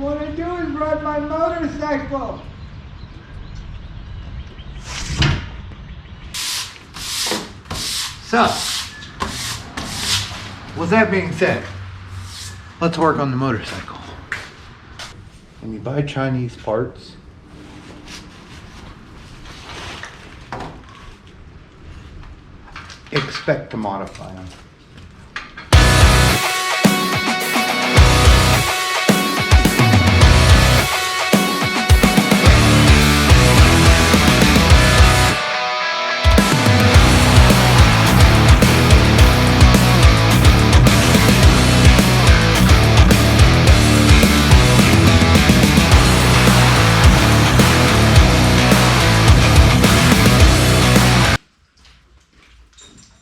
want to do is ride my motorcycle. So, with that being said, let's work on the motorcycle. When you buy Chinese parts, expect to modify them.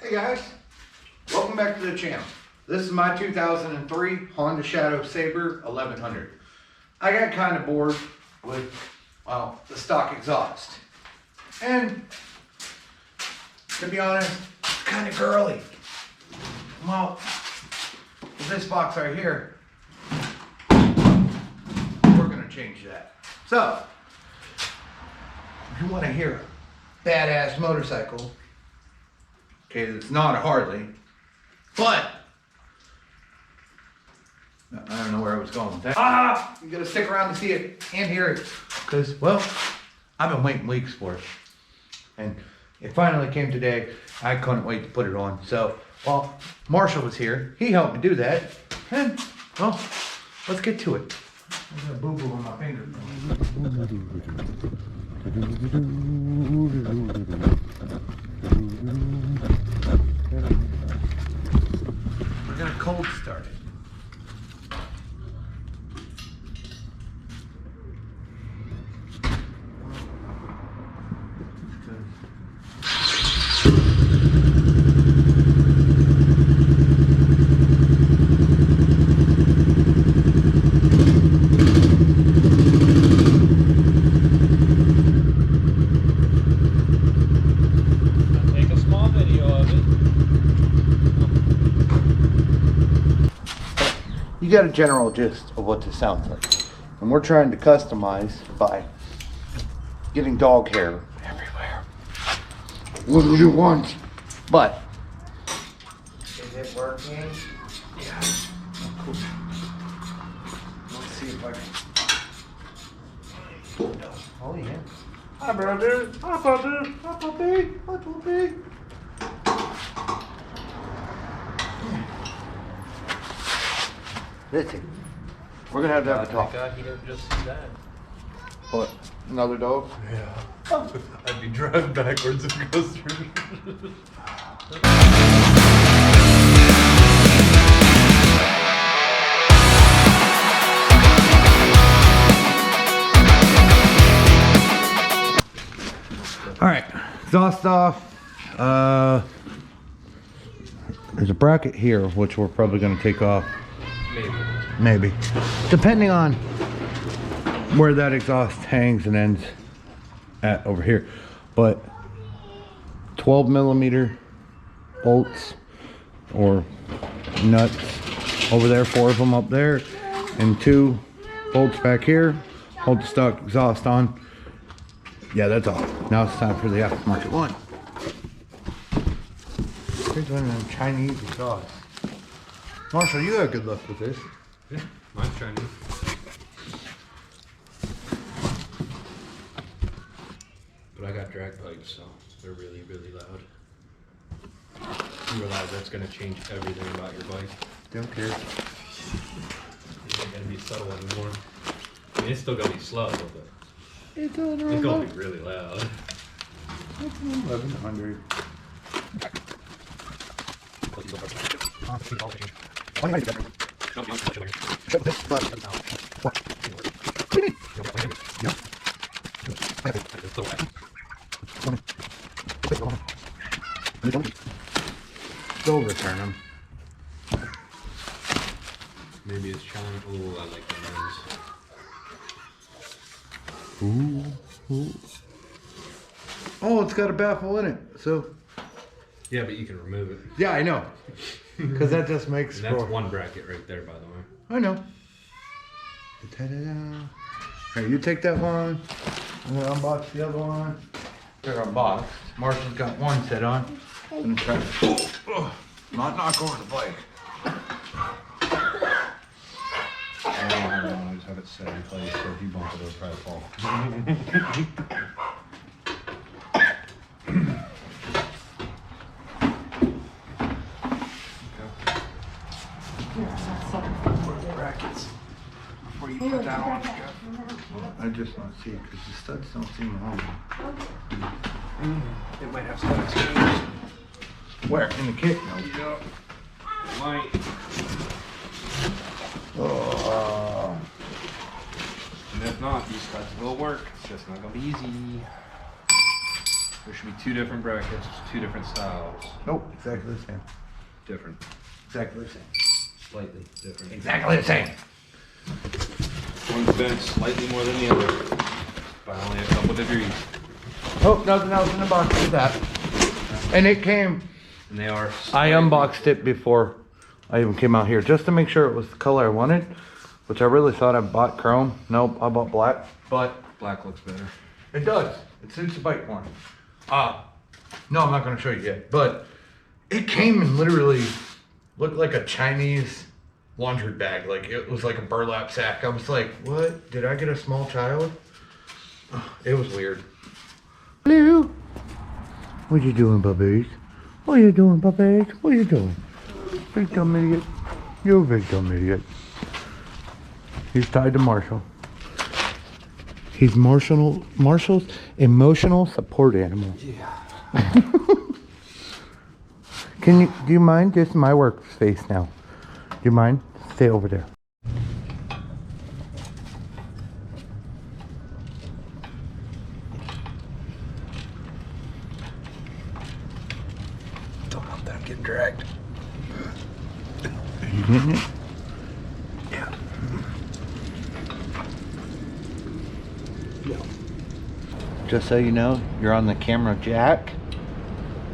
Hey guys, welcome back to the channel. This is my 2003 Honda Shadow Sabre 1100. I got kind of bored with, well, the stock exhaust. And to be honest, it's kind of girly. Well, with this box right here, we're gonna change that. So, if you want to hear a badass motorcycle, okay, it's not a Harley, but I don't know where I was going with that. You gotta stick around to see it and hear it, because, well, I've been waiting weeks for it, and it finally came today. I couldn't wait to put it on. So, well, Marshall was here. He helped me do that, and, well, let's get to it. I got a boo-boo on my finger. We're gonna cold start it. You got a general gist of what this sounds like. And we're trying to customize by getting dog hair everywhere. What do you want? But is it working? Yeah. Oh, cool. Let's see if I can. Oh yeah. Hi brother. Hi brother. Hi puppy. Hi puppy. Listen, we're gonna have to have a talk. God, he didn't just see that. What? Another dog? Yeah. I'd be driving backwards if it goes through. All right, exhaust off. There's a bracket here, which we're probably gonna take off. Maybe. Depending on where that exhaust hangs and ends at over here. But 12 millimeter bolts or nuts over there, 4 of them up there, and 2 bolts back here. Hold the stock exhaust on. Yeah, that's all. Now it's time for the aftermarket one. Here's one of them Chinese exhausts. Marshall, you had good luck with this. Yeah, mine's Chinese. But I got drag pipes, so they're really, really loud. You realize that's going to change everything about your bike. Don't care. It's not going to be subtle anymore. I mean, it's still going to be slow, but It's going to be really loud. It's an 1100. Go overturn them. Maybe it's China. Oh, I like the Ooh, lens. ooh. Oh, it's got a baffle in it. So. Yeah, but you can remove it. Yeah, I know. Because that just makes. And that's one bracket right there, by the way. I know. Ta-da-da. Here, you take that one. I'm gonna unbox the other one. They're unboxed. Marshall's got one set on. I'm gonna try to not knock over the bike. I don't have one, I just have it set in place, so if you bump it, it'll try to fall. Brackets. Before you put that on, I just want to see because the studs don't seem wrong. it might have studs change. Where? In the kit? No. Yep. Might. Oh. And if not, these studs will work. It's just not gonna be easy. There should be 2 different brackets, 2 different styles. Nope, exactly the same. Different. Exactly the same. Slightly different. Exactly the same. One's bent slightly more than the other, by only a couple degrees. Oh, nothing else in the box with that. And it came. And they are. I unboxed it before I even came out here just to make sure it was the color I wanted, which I really thought I bought chrome. Nope, I bought black. But Black looks better. it does. It suits the bike more. No, I'm not going to show you yet. But it came and literally looked like a Chinese laundry bag. Like it was like a burlap sack. I was like, what? Did I get a small child? It was weird. Hello. What you doing, puppies? What you doing, puppies? What you doing? Big dumb idiot. You're a big dumb idiot. He's tied to Marshall. He's Marshall's emotional support animal. Yeah. Do you mind? This is my workspace now. Do you mind? Stay over there. Don't want that getting dragged. Are you getting it? Yeah. Just so you know, you're on the camera jack,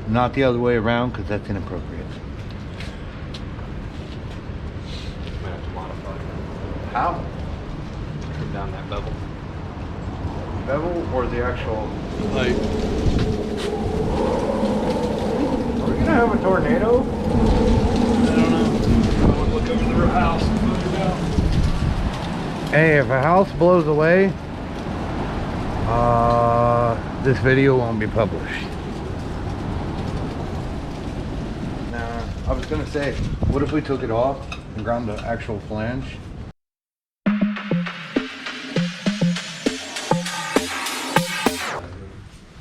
not the other way around because that's inappropriate. Might have to modify. How? Trim down that bevel. Bevel or the actual? Like. Are we gonna have a tornado? I don't know. I want to look over the house and find out. Hey, if a house blows away, this video won't be published. Nah, I was gonna say, what if we took it off and ground the actual flange?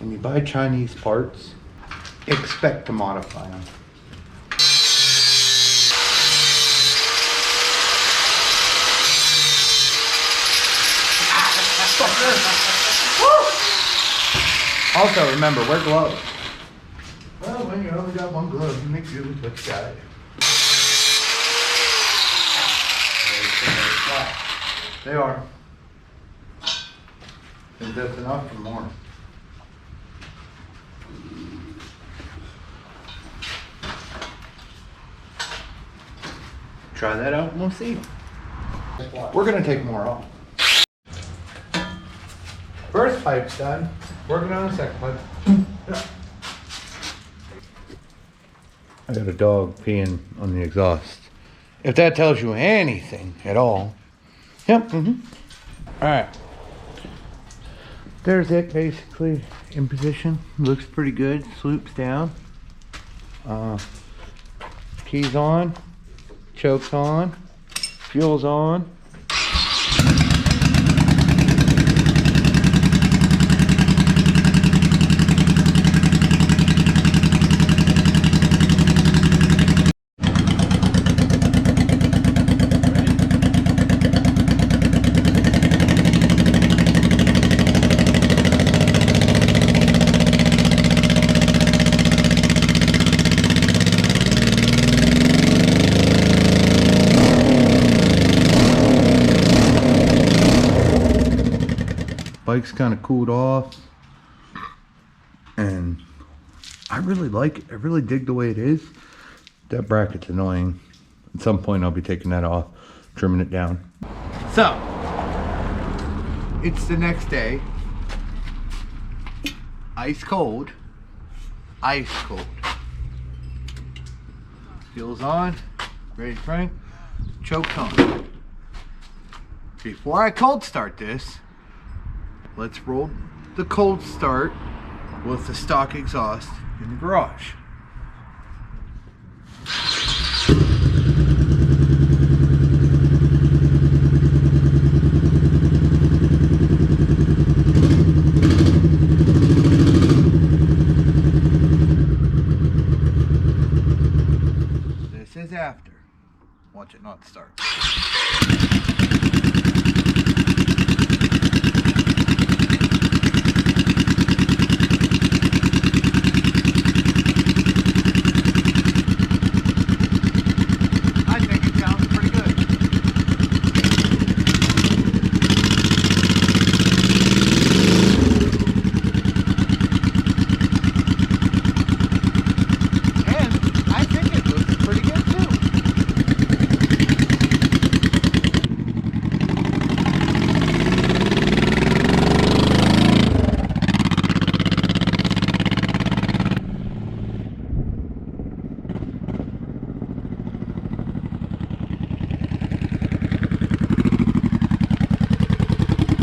When you buy Chinese parts, expect to modify them. Also, remember, wear gloves. Well, when you only got one glove, you make do with what you got. They are. Is that enough or more? Try that out and we'll see. We're gonna take more off. First pipe's done. Working on the second pipe. I got a dog peeing on the exhaust. If that tells you anything at all. Yep. Alright. There's it basically in position. Looks pretty good. Sloops down. Keys on. Chokes on. Fuel's on. Bike's kind of cooled off and I really like it. I really dig the way it is. That bracket's annoying. At some point I'll be taking that off, trimming it down. So It's the next day. Ice cold. Ice cold. Fuel's on. Ready to crank. Choke's on. Before I cold start this, let's roll the cold start with the stock exhaust in the garage. This is after. Watch it not start.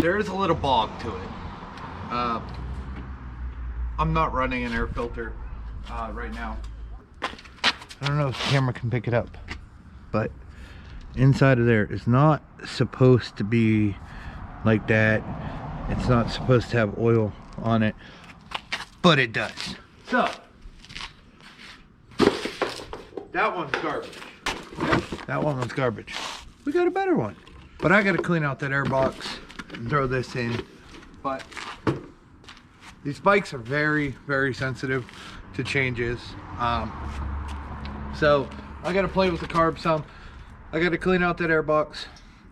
There's a little bog to it. I'm not running an air filter right now. I don't know if the camera can pick it up, but inside of there is not supposed to be like that. It's not supposed to have oil on it, but it does. So that one's garbage. That one was garbage. We got a better one, but I got to clean out that air box and throw this in. But these bikes are very, very sensitive to changes. So I gotta play with the carb some. I gotta clean out that air box.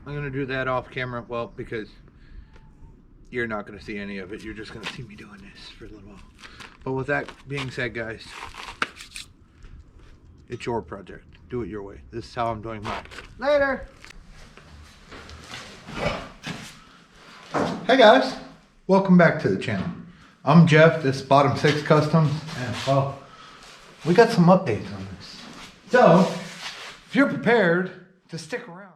I'm gonna do that off camera, well, because you're not gonna see any of it. You're just gonna see me doing this for a little while. But with that being said, guys, it's your project. Do it your way. This is how I'm doing mine. Later. Hey guys, welcome back to the channel. I'm Jeff, this is Bottom 6 Customs, and well, we got some updates on this. So, if you're prepared to stick around.